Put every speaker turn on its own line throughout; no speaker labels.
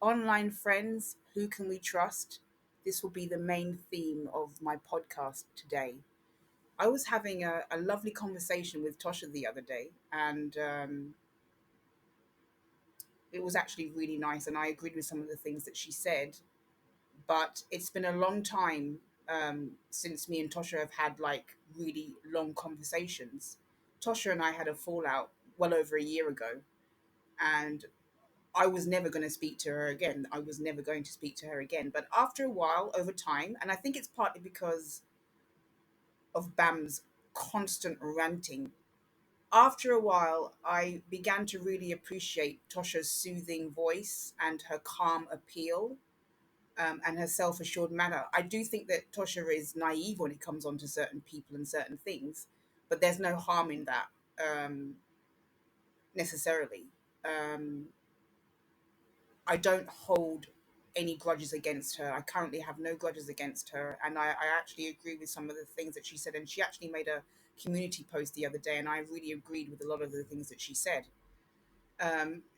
Online friends, who can we trust? This will be the main theme of my podcast today. I was having a lovely conversation with Tosha the other day, and it was actually really nice. And I agreed with some of the things that she said. But it's been a long time since me and Tosha have had like really long conversations. Tosha and I had a fallout well over a year ago, and I was never going to speak to her again. I was never going to speak to her again. But after a while, over time, and I think it's partly because of Bam's constant ranting, after a while, I began to really appreciate Tosha's soothing voice and her calm appeal, and her self assured manner. I do think that Tosha is naive when it comes on to certain people and certain things, but there's no harm in that necessarily. Um, I don't hold any grudges against her. I currently have no grudges against her. And I actually agree with some of the things that she said. And she actually made a community post the other day, and I really agreed with a lot of the things that she said.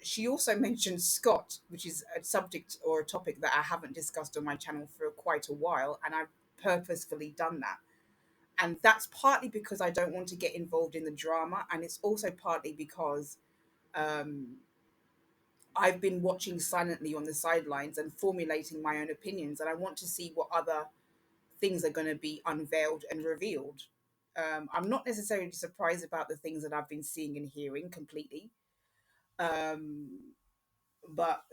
She also mentioned Scott, which is a subject or a topic that I haven't discussed on my channel for quite a while. And I've purposefully done that. And that's partly because I don't want to get involved in the drama. And it's also partly because um, I've been watching silently on the sidelines and formulating my own opinions, and I want to see what other things are going to be unveiled and revealed. I'm not necessarily surprised about the things that I've been seeing and hearing completely, um, but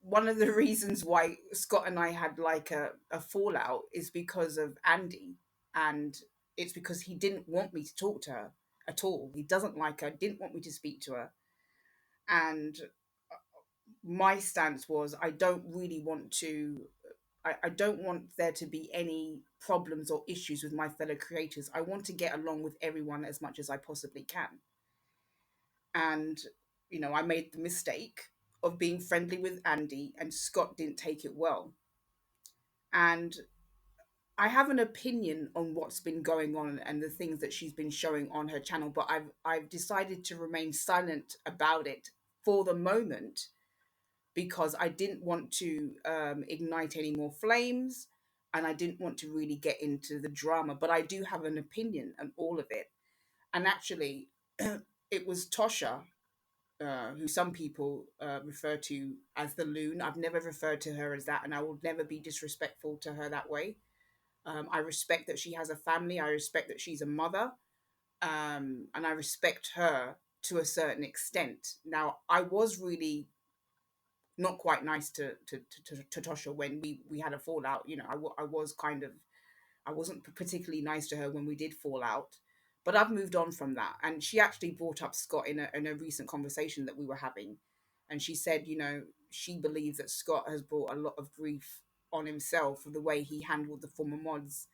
one of the reasons why Scott and I had like a fallout is because of Andy, and it's because he didn't want me to talk to her at all. He doesn't like her, didn't want me to speak to her, and my stance was I don't really want to I don't want there to be any problems or issues with my fellow creators. I want to get along with everyone as much as I possibly can. And, I made the mistake of being friendly with Andy, and Scott didn't take it well. And I have an opinion on what's been going on and the things that she's been showing on her channel, but I've decided to remain silent about it for the moment because I didn't want to ignite any more flames, and I didn't want to really get into the drama. But I do have an opinion on all of it. And actually, it was Tosha, who some people refer to as the Loon. I've never referred to her as that, and I will never be disrespectful to her that way. I respect that she has a family, I respect that she's a mother, and I respect her to a certain extent. Now, I was really not quite nice to Tosha when we had a fallout. I was kind of, I wasn't particularly nice to her when we did fall out, but I've moved on from that. And she actually brought up Scott in a recent conversation that we were having, and she said, she believes that Scott has brought a lot of grief on himself for the way he handled the former mods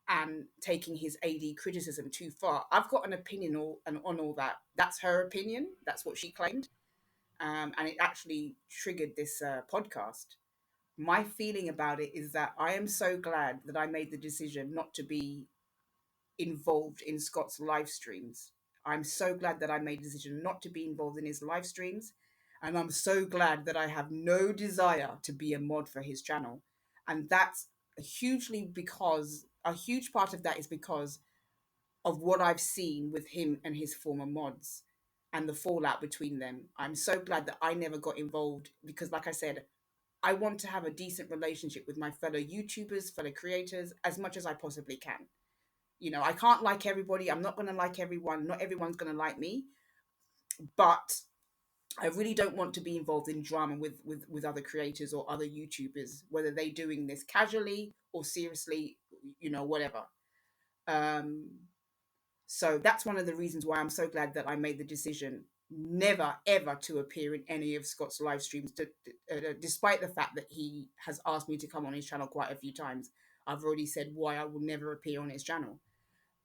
and taking his AD criticism too far. I've got an opinion on all that. That's her opinion. That's what she claimed, and it actually triggered this podcast. My feeling about it is that I am so glad that I made the decision not to be involved in Scott's live streams. I'm so glad that I made the decision not to be involved in his live streams. And I'm so glad that I have no desire to be a mod for his channel. And that's hugely because a huge part of that is because of what I've seen with him and his former mods and the fallout between them. I'm so glad that I never got involved because, like I said, I want to have a decent relationship with my fellow YouTubers, fellow creators, as much as I possibly can. I can't like everybody. I'm not going to like everyone. Not everyone's going to like me. But I really don't want to be involved in drama with other creators or other YouTubers, whether they're doing this casually or seriously, whatever. Um, So that's one of the reasons why I'm so glad that I made the decision never ever to appear in any of Scott's live streams, despite the fact that he has asked me to come on his channel quite a few times. I've already said why I will never appear on his channel.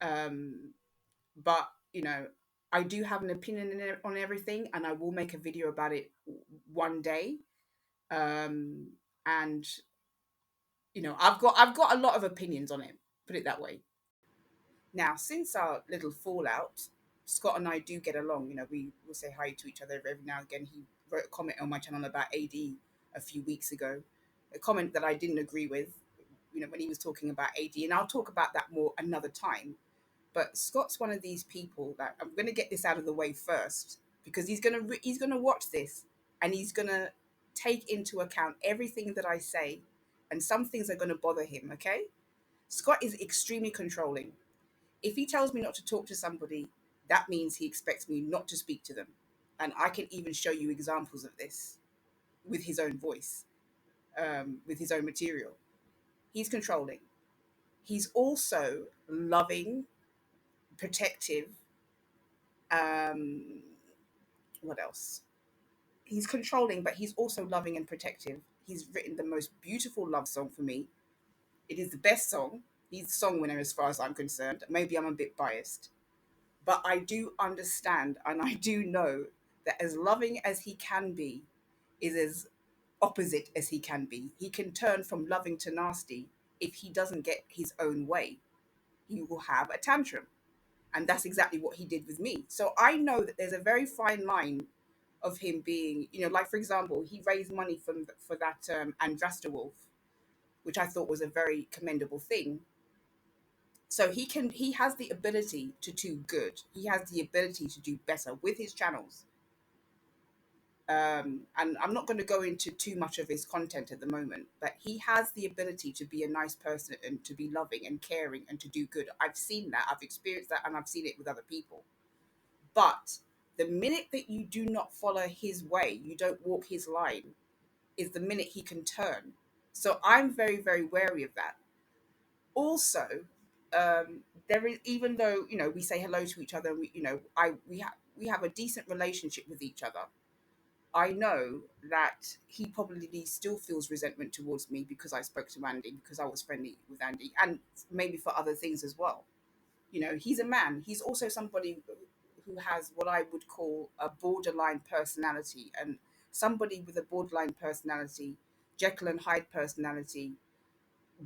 Um, but I do have an opinion on everything, and I will make a video about it one day. Um, and I've got a lot of opinions on it. Put it that way. Now, since our little fallout, Scott and I do get along. We will say hi to each other every now and again. He wrote a comment on my channel about AD a few weeks ago, a comment that I didn't agree with, when he was talking about AD, and I'll talk about that more another time. But Scott's one of these people that I'm going to get this out of the way first, because he's gonna watch this, and he's gonna take into account everything that I say, and some things are going to bother him. Okay, Scott is extremely controlling. If he tells me not to talk to somebody, that means he expects me not to speak to them, and I can even show you examples of this with his own voice, with his own material. He's controlling. He's also loving, protective. Um, what else? He's controlling, but he's also loving and protective. He's written the most beautiful love song for me. It is the best song. He's the song winner as far as I'm concerned. Maybe I'm a bit biased, but I do understand and I do know that as loving as he can be is as opposite as he can be. He can turn from loving to nasty if he doesn't get his own way. He will have a tantrum. And that's exactly what he did with me. So I know that there's a very fine line of him being, like for example, he raised money for that Andrasta wolf, which I thought was a very commendable thing. So he has the ability to do good. He has the ability to do better with his channels. And I'm not going to go into too much of his content at the moment, but he has the ability to be a nice person and to be loving and caring and to do good. I've seen that, I've experienced that, and I've seen it with other people. But the minute that you do not follow his way, you don't walk his line, is the minute he can turn. So I'm very, very wary of that. Also, there is, even though we say hello to each other, we have a decent relationship with each other. I know that he probably still feels resentment towards me because I spoke to Andy, because I was friendly with Andy, and maybe for other things as well. He's a man. He's also somebody who has what I would call a borderline personality, and somebody with a borderline personality, Jekyll and Hyde personality.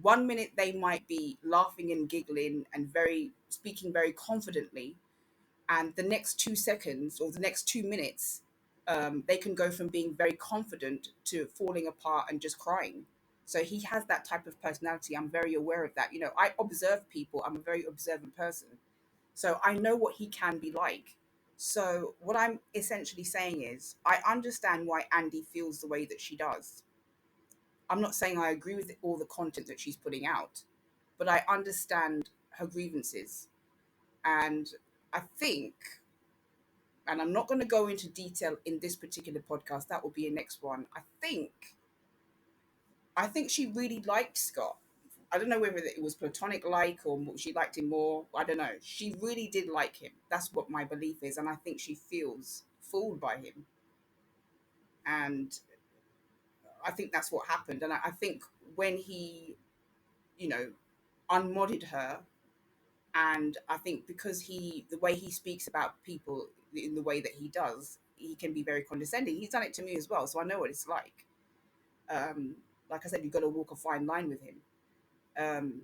One minute they might be laughing and giggling and very speaking very confidently, and the next 2 seconds or the next 2 minutes, they can go from being very confident to falling apart and just crying. So he has that type of personality. I'm very aware of that. I observe people. I'm a very observant person. So I know what he can be like. So what I'm essentially saying is I understand why Andy feels the way that she does. I'm not saying I agree with all the content that she's putting out, but I understand her grievances. And I think, and I'm not going to go into detail in this particular podcast, that will be a next one. I think she really liked Scott. I don't know whether it was platonic like or she liked him more. I don't know. She really did like him. That's what my belief is, and I think she feels fooled by him. And I think that's what happened. And I think when he, you know, unmodded her, and I think because the way he speaks about people in the way that he does, he can be very condescending. He's done it to me as well, so I know what it's like. Um, like I said, you've got to walk a fine line with him. Um,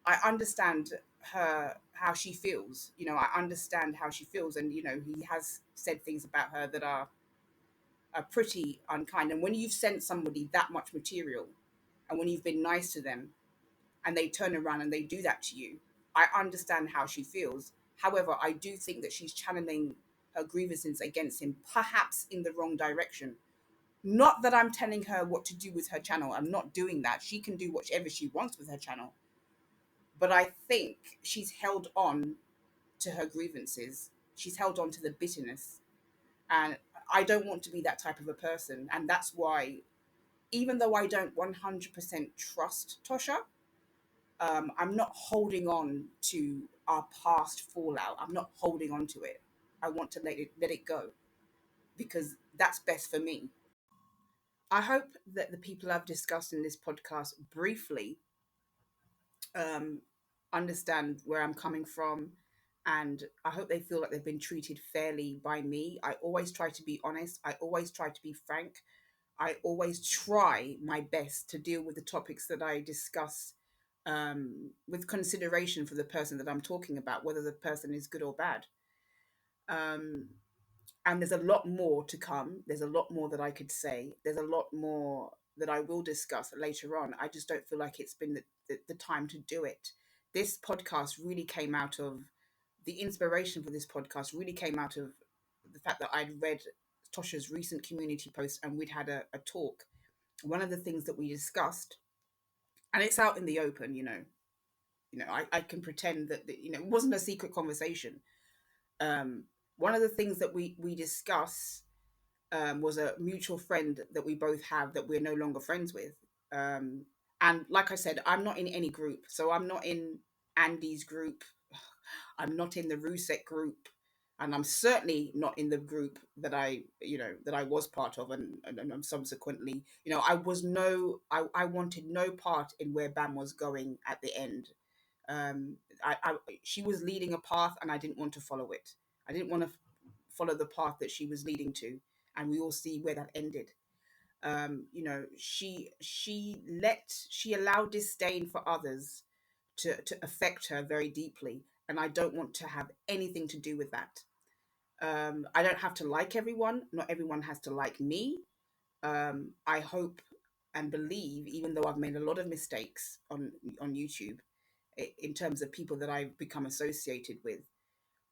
I understand her how she feels. I understand how she feels, and he has said things about her that are pretty unkind. And when you've sent somebody that much material, and when you've been nice to them, and they turn around and they do that to you, I understand how she feels. However, I do think that she's channeling her grievances against him, perhaps in the wrong direction. Not that I'm telling her what to do with her channel. I'm not doing that. She can do whatever she wants with her channel. But I think she's held on to her grievances. She's held on to the bitterness. And I don't want to be that type of a person. And that's why, even though I don't 100% trust Tosha, I'm not holding on to our past fallout. I'm not holding on to it. I want to let it go, because that's best for me. I hope that the people I've discussed in this podcast briefly um, understand where I'm coming from, and I hope they feel like they've been treated fairly by me. I always try to be honest. I always try to be frank. I always try my best to deal with the topics that I discuss, with consideration for the person that I'm talking about, whether the person is good or bad. Um, and there's a lot more to come. There's a lot more that I could say. There's a lot more. that I will discuss later on. I just don't feel like it's been the time to do it. This podcast really came out of the inspiration for this podcast really came out of the fact that I'd read Tosha's recent community post and we'd had a talk. One of the things that we discussed, and it's out in the open, I can pretend that it wasn't a secret conversation. Um, One of the things that we discuss was a mutual friend that we both have that we're no longer friends with. Um, and like I said, I'm not in any group. So I'm not in Andy's group. I'm not in the Rusek group. And I'm certainly not in the group that I was part of, and subsequently, I wanted no part in where Bam was going at the end. She was leading a path, and I didn't want to follow it. I didn't want to follow the path that she was leading to, and we all see where that ended. She allowed disdain for others to affect her very deeply, and I don't want to have anything to do with that. I don't have to like everyone. Not everyone has to like me. I hope and believe, even though I've made a lot of mistakes on YouTube, in terms of people that I've become associated with,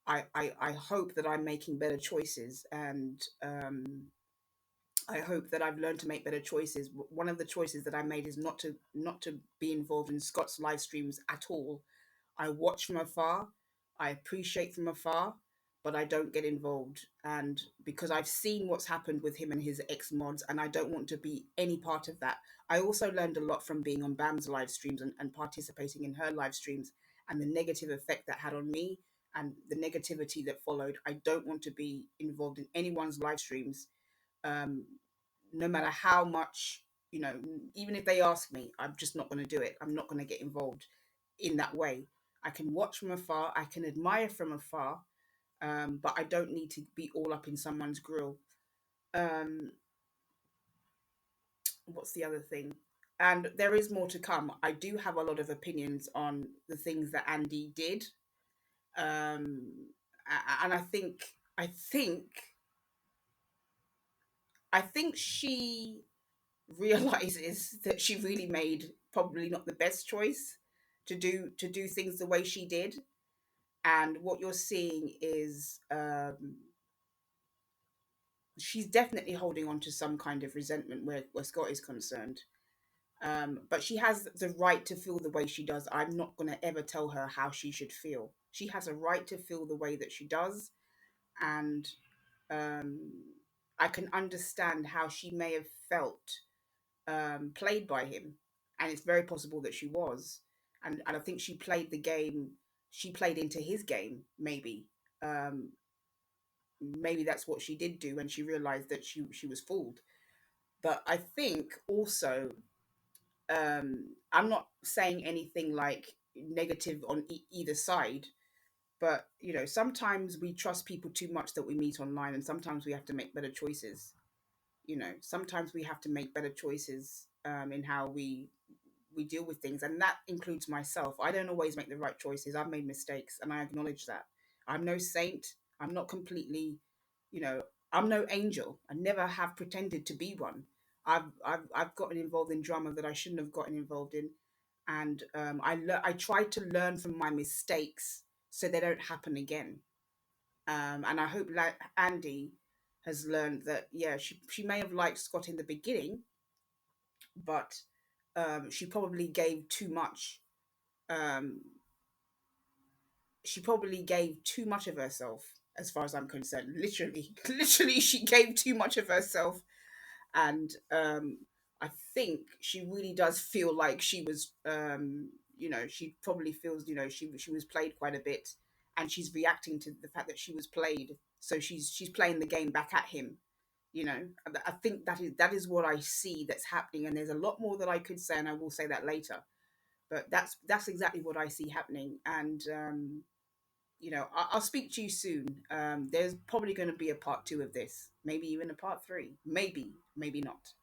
I hope that I'm making better choices, and I hope that I've learned to make better choices. One of the choices that I made is not to be involved in Scott's live streams at all. I watch from afar, I appreciate from afar, but I don't get involved. And because I've seen what's happened with him and his ex mods, and I don't want to be any part of that. I also learned a lot from being on Bam's live streams and participating in her live streams, and the negative effect that had on me and the negativity that followed. I don't want to be involved in anyone's live streams, um, no matter how much, even if they ask me, I'm just not going to do it. I'm not going to get involved in that way. I can watch from afar, I can admire from afar, but I don't need to be all up in someone's grill. Um, what's the other thing? And there is more to come. I do have a lot of opinions on the things that Andy did, and I think, I think she realizes that she really made probably not the best choice to do things the way she did. And what you're seeing is, she's definitely holding on to some kind of resentment where Scott is concerned. But she has the right to feel the way she does. I'm not going to ever tell her how she should feel. She has a right to feel the way that she does. And um, I can understand how she may have felt played by him, and it's very possible that she was, and I think she played the game. She played into his game, maybe. Um, Maybe that's what she did do, and she realized that she was fooled. But I think also, I'm not saying anything like negative on either side, but sometimes we trust people too much that we meet online, and sometimes we have to make better choices. Sometimes we have to make better choices in how we deal with things, and that includes myself. I don't always make the right choices. I've made mistakes, and I acknowledge that. I'm no saint. I'm not completely, you know, I'm no angel. I never have pretended to be one. I've gotten involved in drama that I shouldn't have gotten involved in, and I try to learn from my mistakes so they don't happen again. And I hope like Andy has learned that, yeah, she may have liked Scott in the beginning, but she probably gave too much. Um, she probably gave too much of herself, as far as I'm concerned. Literally, literally, she gave too much of herself, and I think she really does feel like she was. She probably feels she was played quite a bit, and she's reacting to the fact that she was played. So she's playing the game back at him. I think that is what I see that's happening, and there's a lot more that I could say, and I will say that later. But that's exactly what I see happening, and I'll speak to you soon. There's probably going to be a part two of this, maybe even a part three, maybe not.